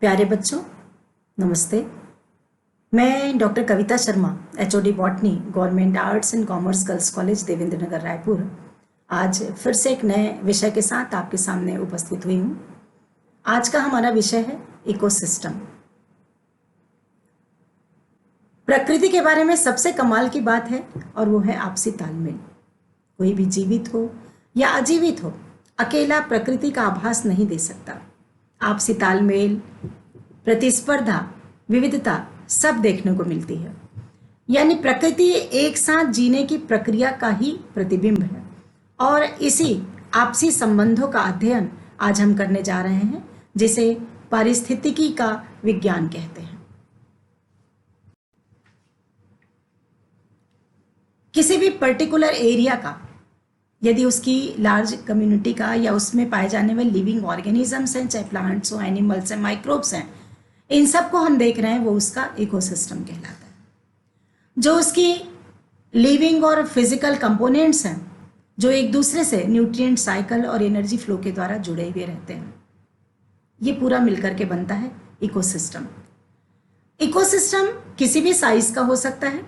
प्यारे बच्चों, नमस्ते। मैं doctor Kavita Sharma, HOD botany, government arts and commerce girls college Devendra Nagar Raipur, आज फिर से एक नए विषय के साथ आपके सामने उपस्थित हुई हूँ। आज का हमारा विषय है इकोसिस्टम। प्रकृति के बारे में सबसे कमाल की बात है और वो है आपसी तालमेल। कोई भी जीवित हो या अजीवित हो, अकेला प्रकृति का आभास नहीं दे सकता। आपसी तालमेल, प्रतिस्पर्धा, विविधता सब देखने को मिलती है। यानी प्रकृति एक साथ जीने की प्रक्रिया का ही प्रतिबिंब है और इसी आपसी संबंधों का अध्ययन आज हम करने जा रहे हैं, जिसे पारिस्थितिकी का विज्ञान कहते हैं। किसी भी पर्टिकुलर एरिया का, यदि उसकी लार्ज कम्युनिटी का या उसमें पाए जाने वाले लिविंग ऑर्गेनिजम्स हैं, चाहे प्लांट्स हो, एनिमल्स हैं, माइक्रोब्स हैं, इन सब को हम देख रहे हैं, वो उसका इकोसिस्टम कहलाता है। जो उसकी लिविंग और फिजिकल कंपोनेंट्स हैं, जो एक दूसरे से न्यूट्रिएंट साइकिल और एनर्जी फ्लो के द्वारा जुड़े हुए रहते हैं, ये पूरा मिलकर के बनता है इकोसिस्टम। इकोसिस्टम किसी भी साइज का हो सकता है,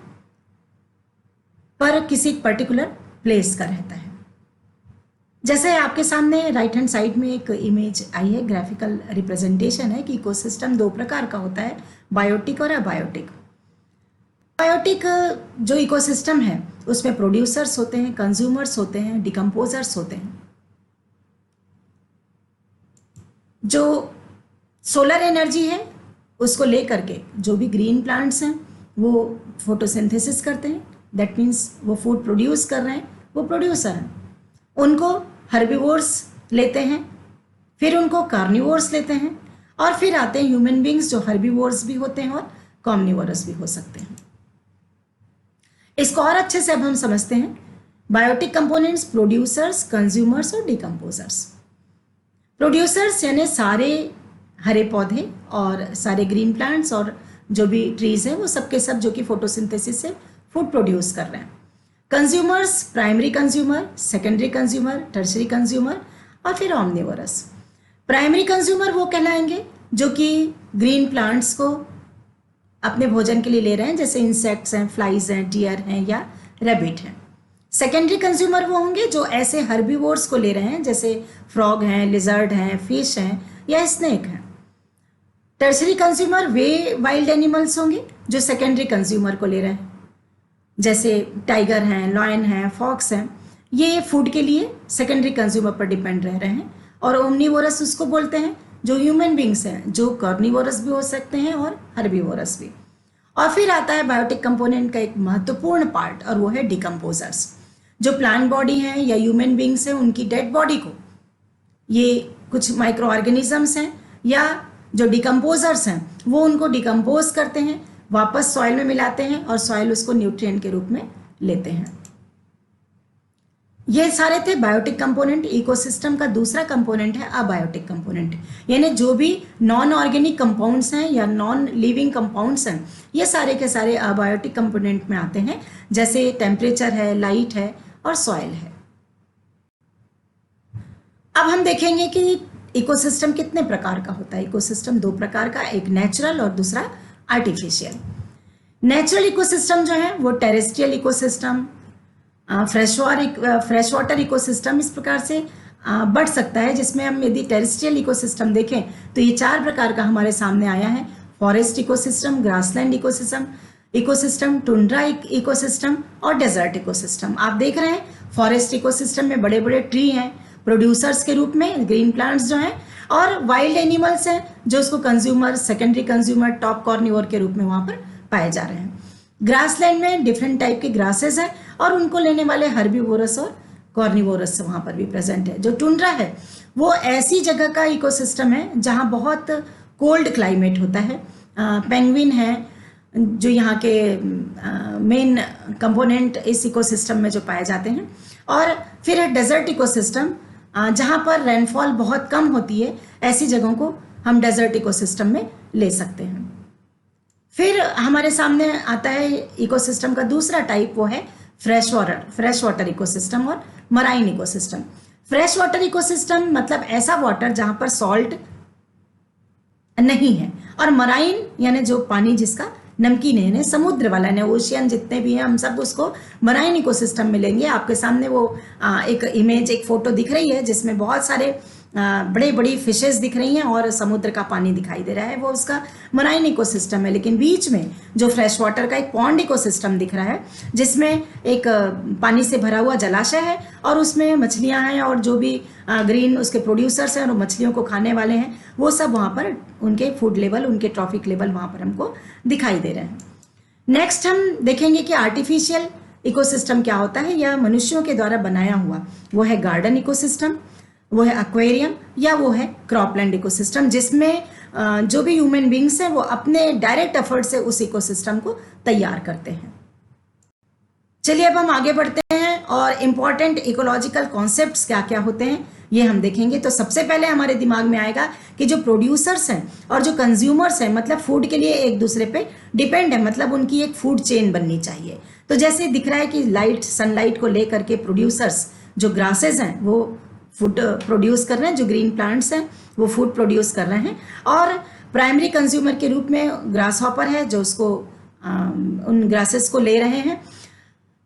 पर किसी पर्टिकुलर प्लेस का रहता है। जैसे आपके सामने राइट हैंड साइड में एक इमेज आई है, ग्राफिकल रिप्रेजेंटेशन है कि इकोसिस्टम दो प्रकार का होता है, बायोटिक और अबायोटिक। बायोटिक जो इकोसिस्टम है उसमें प्रोड्यूसर्स होते हैं, कंज्यूमर्स होते हैं, डिकम्पोजर्स होते हैं। जो सोलर एनर्जी है उसको लेकर के जो भी ग्रीन प्लांट्स हैं वो फोटोसिंथेसिस करते हैं, दैट मीन्स वो फूड प्रोड्यूस कर रहे हैं, वो प्रोड्यूसर हैं। उनको हर्बीवोर्स लेते हैं, फिर उनको कार्निवोर्स लेते हैं, और फिर आते हैं ह्यूमन बींग्स जो हर्बीवोर्स भी होते हैं और कॉम्निवोरस भी हो सकते हैं। इसको और अच्छे से अब हम समझते हैं। बायोटिक कंपोनेंट्स, प्रोड्यूसर्स, कंज्यूमर्स और डिकम्पोजर्स। प्रोड्यूसर्स यानी सारे हरे पौधे और सारे ग्रीन प्लांट्स और जो भी ट्रीज हैं वो सबके सब जो कि फोटोसिंथेसिस से फूड प्रोड्यूस कर रहे हैं। Consumers, primary consumer, secondary consumer, tertiary consumer और फिर ऑमनिवोरस। प्राइमरी कंज्यूमर वो कहलाएंगे जो कि ग्रीन प्लांट्स को अपने भोजन के लिए ले रहे हैं, जैसे इंसेक्ट्स हैं, फ्लाइज हैं, डियर हैं या रैबिट हैं। सेकेंडरी कंज्यूमर वो होंगे जो ऐसे हर्बीवोर्स को ले रहे हैं, जैसे फ्रॉग हैं, लिजर्ड हैं, फिश हैं या स्नेक हैं। टर्शरी कंज्यूमर वे वाइल्ड एनिमल्स होंगे जो सेकेंडरी कंज्यूमर को ले रहे हैं, जैसे टाइगर हैं, लॉयन हैं, फॉक्स हैं। ये फूड के लिए सेकेंडरी कंज्यूमर पर डिपेंड रह रहे हैं। और ओमनिवोरस उसको बोलते हैं जो ह्यूमन बींग्स हैं, जो कार्निवोरस भी हो सकते हैं और हर्बीवोरस भी। और फिर आता है बायोटिक कंपोनेंट का एक महत्वपूर्ण पार्ट, और वो है डिकम्पोजर्स। जो प्लांट बॉडी हैं या ह्यूमन बींग्स हैं, उनकी डेड बॉडी को ये कुछ माइक्रो ऑर्गेनिजम्स हैं या जो डिकम्पोजर्स हैं वो उनको डिकम्पोज करते हैं, वापस सॉइल में मिलाते हैं और सॉइल उसको न्यूट्रिएंट के रूप में लेते हैं। ये सारे थे बायोटिक कंपोनेंट। इकोसिस्टम का दूसरा कंपोनेंट है अबायोटिक कंपोनेंट, यानी जो भी नॉन ऑर्गेनिक कंपाउंड्स हैं या नॉन लिविंग कंपाउंड्स हैं, ये सारे के सारे अबायोटिक कंपोनेंट में आते हैं, जैसे टेम्परेचर है, लाइट है और सॉइल है। अब हम देखेंगे कि इकोसिस्टम कितने प्रकार का होता है। इकोसिस्टम दो प्रकार का, एक नेचुरल और दूसरा आर्टिफिशियल। नेचुरल इकोसिस्टम जो है वो terrestrial ecosystem, fresh water ecosystem इस प्रकार से बढ़ सकता है, जिसमें हम यदि टेरेस्ट्रियल इकोसिस्टम देखें तो ये चार प्रकार का हमारे सामने आया है। Forest ecosystem, grassland ecosystem, tundra ecosystem और डेजर्ट इकोसिस्टम। आप देख रहे हैं फॉरेस्ट इकोसिस्टम में बड़े बड़े ट्री हैं प्रोड्यूसर्स के रूप में, ग्रीन प्लांट्स जो हैं, और वाइल्ड एनिमल्स हैं जो उसको consumer, secondary consumer, top carnivore के रूप में वहाँ पर पाए जा रहे हैं। ग्रासलैंड में डिफरेंट टाइप के ग्रासेस हैं और उनको लेने वाले हर्बीवोरस और कॉर्निवोरस वहाँ पर भी प्रेजेंट है। जो टुंड्रा है वो ऐसी जगह का इकोसिस्टम है जहाँ बहुत कोल्ड क्लाइमेट होता है। पेंगुइन है जो यहाँ के मेन कंपोनेंट इस इकोसिस्टम में जो पाए जाते हैं। और फिर है डेजर्ट इकोसिस्टम, जहाँ पर रेनफॉल बहुत कम होती है, ऐसी जगहों को हम डेजर्ट इकोसिस्टम में ले सकते हैं। फिर हमारे सामने आता है इकोसिस्टम का दूसरा टाइप, वो है फ्रेश वाटर इकोसिस्टम और marine ecosystem. Fresh water ecosystem मतलब ऐसा वाटर जहाँ पर सॉल्ट नहीं है। और मराइन यानी जो पानी जिसका नमकीन है, समुद्र वाला है, ओशियन जितने भी हैं हम सब उसको मराइन इकोसिस्टम मिलेंगे। आपके सामने वो एक इमेज, एक फोटो दिख रही है जिसमें बहुत सारे बड़े बड़ी फिशेस दिख रही हैं और समुद्र का पानी दिखाई दे रहा है, वो उसका मराइन इकोसिस्टम है। लेकिन बीच में जो फ्रेश वाटर का एक पॉन्ड इकोसिस्टम दिख रहा है जिसमें एक पानी से भरा हुआ जलाशय है और उसमें मछलियां हैं और जो भी ग्रीन उसके प्रोड्यूसर्स हैं और मछलियों को खाने वाले हैं वो सब वहाँ पर उनके फूड लेवल, उनके ट्रॉफिक लेवल वहाँ पर हमको दिखाई दे रहे हैं। नेक्स्ट हम देखेंगे कि आर्टिफिशियल इकोसिस्टम क्या होता है या मनुष्यों के द्वारा बनाया हुआ। वो है गार्डन इकोसिस्टम, वो है एक्वेरियम, या वो है क्रॉपलैंड इकोसिस्टम जिसमें जो भी ह्यूमन बींग्स हैं वो अपने डायरेक्ट एफर्ट से उस इकोसिस्टम को तैयार करते हैं। चलिए अब हम आगे बढ़ते हैं और इम्पॉर्टेंट इकोलॉजिकल कॉन्सेप्ट्स क्या क्या होते हैं ये हम देखेंगे। तो सबसे पहले हमारे दिमाग में आएगा कि जो प्रोड्यूसर्स हैं और जो कंज्यूमर्स हैं, मतलब फूड के लिए एक दूसरे पे डिपेंड है, मतलब उनकी एक फूड चेन बननी चाहिए। तो जैसे दिख रहा है कि लाइट, सनलाइट को लेकर के प्रोड्यूसर्स जो ग्रासेस हैं वो फूड प्रोड्यूस कर रहे हैं, जो ग्रीन प्लांट्स हैं वो फूड प्रोड्यूस कर रहे हैं, और प्राइमरी कंज्यूमर के रूप में ग्रास हॉपर है जो उसको उन ग्रासेस को ले रहे हैं।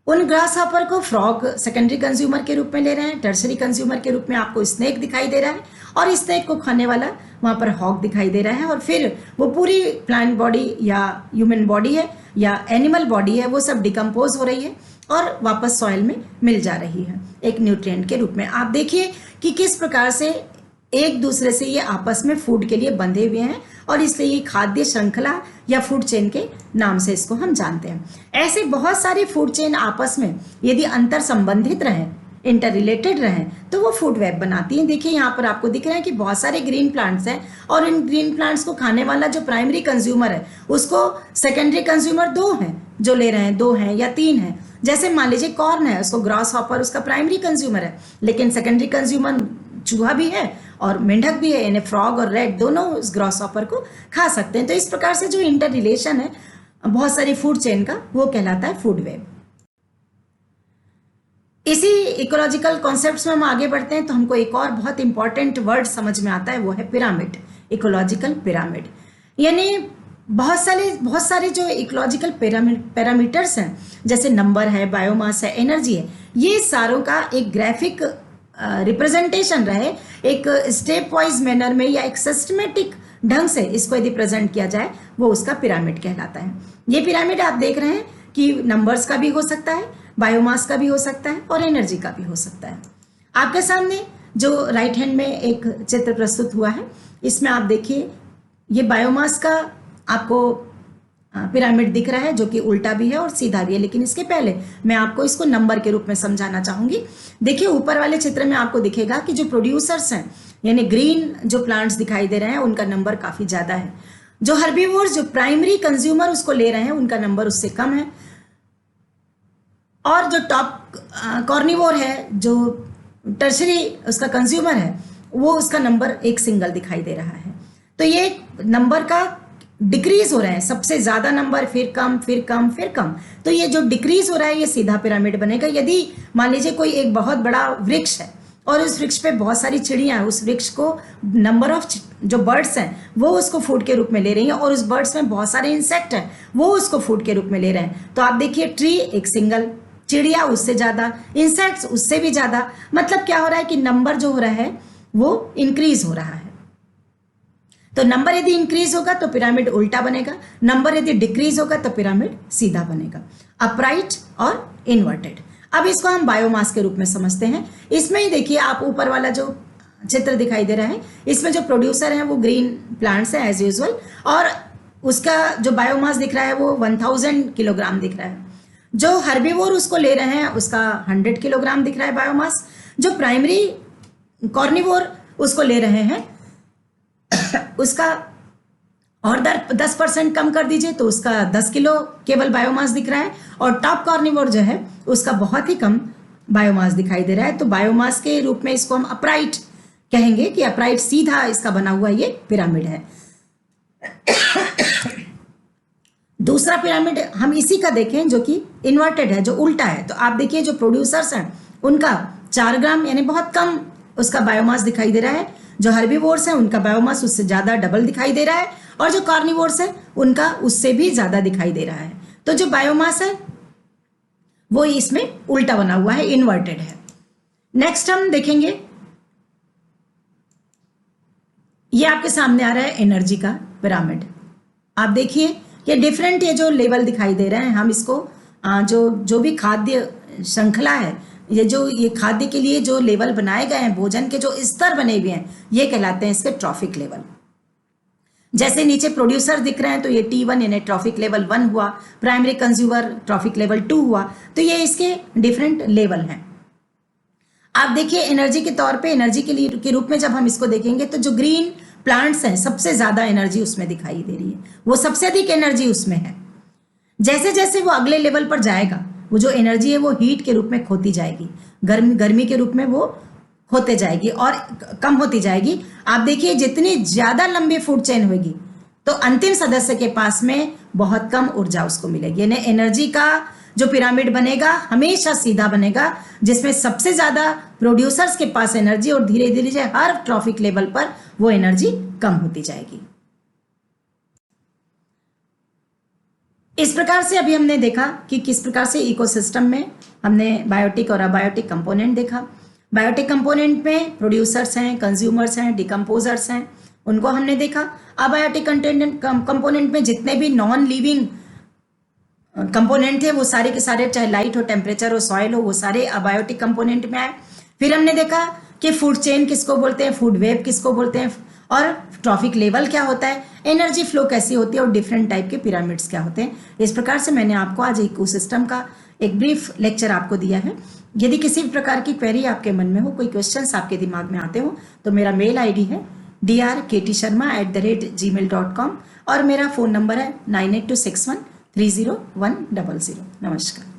उन ग्रास हॉपर को फ्रॉग सेकेंडरी कंज्यूमर के रूप में ले रहे हैं। टर्सरी कंज्यूमर के रूप में आपको स्नेक दिखाई दे रहा है और स्नेक को खाने वाला वहाँ पर हॉक दिखाई दे रहा है। और फिर वो पूरी प्लांट बॉडी या ह्यूमन बॉडी है या एनिमल बॉडी है वो सब डिकम्पोज हो रही है और वापस सॉइल में मिल जा रही है एक न्यूट्रिएंट के रूप में। आप देखिए कि किस प्रकार से एक दूसरे से ये आपस में फूड के लिए बंधे हुए हैं और इसलिए ये खाद्य श्रृंखला या फूड चेन के नाम से इसको हम जानते हैं। ऐसे बहुत सारी फूड चेन आपस में यदि अंतर संबंधित रहें, इंटर रिलेटेड रहें, तो वो फूड वेब बनाती हैं। देखिए यहाँ पर आपको दिख रहा है कि बहुत सारे ग्रीन प्लांट्स हैं और इन ग्रीन प्लांट्स को खाने वाला जो प्राइमरी कंज्यूमर है उसको सेकेंडरी कंज्यूमर 2 हैं जो ले रहे हैं, 2 हैं या 3 हैं। जैसे मान लीजिए कॉर्न है, उसको ग्रास हॉपर उसका प्राइमरी कंज्यूमर है, लेकिन सेकेंडरी कंज्यूमर चूहा भी है और मेंढक भी है, यानी फ्रॉग और रैट दोनों उस ग्रास हॉपर को खा सकते हैं। तो इस प्रकार से जो इंटर रिलेशन है बहुत सारी फूड चेन का वो कहलाता है फूड वेब। इसी इकोलॉजिकल कॉन्सेप्ट्स में हम आगे बढ़ते हैं तो हमको एक और बहुत इंपॉर्टेंट वर्ड समझ में आता है, वो है पिरामिड, इकोलॉजिकल पिरामिड। यानी बहुत सारे जो इकोलॉजिकल पैरामीटर्स हैं जैसे नंबर है, बायोमास है, एनर्जी है, ये सारों का एक ग्राफिक रिप्रेजेंटेशन रहे एक स्टेप वाइज मैनर में या एक सिस्टमेटिक ढंग से इसको यदि प्रेजेंट किया जाए वो उसका पिरामिड कहलाता है। ये पिरामिड आप देख रहे हैं कि नंबर्स का भी हो सकता है, बायोमास का भी हो सकता है और एनर्जी का भी हो सकता है। आपके सामने जो राइट हैंड में एक चित्र प्रस्तुत हुआ है इसमें आप देखिए ये बायोमास का आपको पिरामिड दिख रहा है जो कि उल्टा भी है और सीधा भी है, लेकिन इसके पहले मैं आपको इसको नंबर के रूप में समझाना चाहूंगी। देखिए ऊपर वाले चित्र में आपको दिखेगा कि जो प्रोड्यूसर्स हैं यानी ग्रीन जो प्लांट्स दिखाई दे रहे हैं उनका नंबर काफी ज्यादा है। जो हर्बीवोर्स जो प्राइमरी कंज्यूमर उसको ले रहे हैं उनका नंबर उससे कम है, और जो टॉप कॉर्निवोर है जो टर्शरी उसका कंज्यूमर है वो उसका नंबर एक सिंगल दिखाई दे रहा है। तो ये नंबर का डिक्रीज हो रहा है, सबसे ज्यादा नंबर फिर कम फिर कम फिर कम। तो ये जो डिक्रीज हो रहा है ये सीधा पिरामिड बनेगा। यदि मान लीजिए कोई एक बहुत बड़ा वृक्ष है और उस वृक्ष पे बहुत सारी चिड़ियां हैं, उस वृक्ष को नंबर ऑफ जो बर्ड्स हैं वो उसको फूड के रूप में ले रही हैं और उस बर्ड्स में बहुत सारे इंसेक्ट हैं वो उसको फूड के रूप में ले रहे हैं। तो आप देखिए ट्री एक सिंगल, चिड़िया उससे ज्यादा, इंसेक्ट्स उससे भी ज्यादा। मतलब क्या हो रहा है कि नंबर जो हो रहा है वो इंक्रीज हो रहा है। तो नंबर यदि इंक्रीज होगा तो पिरामिड उल्टा बनेगा, नंबर यदि डिक्रीज होगा तो पिरामिड सीधा बनेगा, अपराइट और इन्वर्टेड। अब इसको हम बायोमास के रूप में समझते हैं। इसमें ही देखिए आप ऊपर वाला जो चित्र दिखाई दे रहा है इसमें जो प्रोड्यूसर हैं वो ग्रीन प्लांट्स हैं एज यूजुअल, और उसका जो बायोमास दिख रहा है वो 1000 किलोग्राम दिख रहा है। जो हर्बीवोर उसको ले रहे हैं उसका 100 किलोग्राम दिख रहा है बायोमास। जो प्राइमरी कॉर्निवोर उसको ले रहे हैं उसका और 10% कम कर दीजिए तो उसका 10 किलो केवल बायोमास दिख रहा है, और टॉप कॉर्निवोर जो है उसका बहुत ही कम बायोमास दिखाई दे रहा है। तो बायोमास के रूप में इसको हम अपराइट कहेंगे कि अपराइट सीधा इसका बना हुआ ये पिरामिड है। दूसरा पिरामिड हम इसी का देखें जो कि इन्वर्टेड है, जो उल्टा है। तो आप देखिए जो प्रोड्यूसर्स हैं उनका 4 ग्राम यानी बहुत कम उसका बायोमास दिखाई दे रहा है। जो हर्बीवोर्स हैं उनका बायोमास उससे ज़्यादा डबल दिखाई दे रहा है, और जो कार्निवोर्स है उनका उससे भी ज़्यादा दिखाई दे रहा है। तो जो बायोमास है वो इसमें उल्टा बना हुआ है, इन्वर्टेड है। नेक्स्ट हम देखेंगे, ये आपके सामने आ रहा है एनर्जी का पिरामिड। आप देखिए ये डिफरेंट ये जो लेवल दिखाई दे रहे हैं, हम इसको जो भी खाद्य श्रृंखला है, ये खाद्य के लिए जो लेवल बनाए गए हैं, भोजन के जो स्तर बने हुए हैं, ये कहलाते हैं इसके ट्रॉफिक लेवल। जैसे नीचे प्रोड्यूसर दिख रहे हैं तो ये T1 यानी ट्रॉफिक लेवल 1 हुआ, प्राइमरी कंज्यूमर ट्रॉफिक लेवल 2 हुआ। तो ये इसके डिफरेंट लेवल हैं। आप देखिए एनर्जी के तौर पे, एनर्जी के रूप में जब हम इसको देखेंगे तो जो ग्रीन प्लांट्स हैं सबसे ज्यादा एनर्जी उसमें दिखाई दे रही है, वो सबसे अधिक एनर्जी उसमें है। जैसे जैसे वो अगले लेवल पर जाएगा, वो जो एनर्जी है वो हीट के रूप में खोती जाएगी, गर्मी के रूप में वो होते जाएगी और कम होती जाएगी। आप देखिए जितनी ज्यादा लंबी फूड चेन होगी तो अंतिम सदस्य के पास में बहुत कम ऊर्जा उसको मिलेगी। यानी एनर्जी का जो पिरामिड बनेगा हमेशा सीधा बनेगा, जिसमें सबसे ज्यादा प्रोड्यूसर्स के पास एनर्जी और धीरे धीरे हर ट्रॉफिक लेवल पर वो एनर्जी कम होती जाएगी। इस प्रकार से अभी हमने देखा कि किस प्रकार से इकोसिस्टम में हमने बायोटिक और अबायोटिक कंपोनेंट देखा। बायोटिक कंपोनेंट में प्रोड्यूसर्स हैं, कंज्यूमर्स हैं, डिकम्पोजर्स हैं, उनको हमने देखा। अबायोटिक कंपोनेंट में जितने भी नॉन लिविंग कंपोनेंट थे वो सारे के सारे, चाहे लाइट हो, टेम्परेचर हो, सॉइल हो, वो सारे अबायोटिक कंपोनेंट में आए। फिर हमने देखा कि फूड चेन किसको बोलते हैं, फूड वेब किसको बोलते हैं, और ट्रॉफिक लेवल क्या होता है, एनर्जी फ्लो कैसी होती है, और डिफरेंट टाइप के पिरामिड्स क्या होते हैं। इस प्रकार से मैंने आपको आज इकोसिस्टम का एक ब्रीफ लेक्चर आपको दिया है। यदि किसी भी प्रकार की क्वेरी आपके मन में हो, कोई क्वेश्चंस आपके दिमाग में आते हो, तो मेरा मेल आईडी है drktsharma@gmail.com और मेरा फ़ोन नंबर है 9826130100। नमस्कार।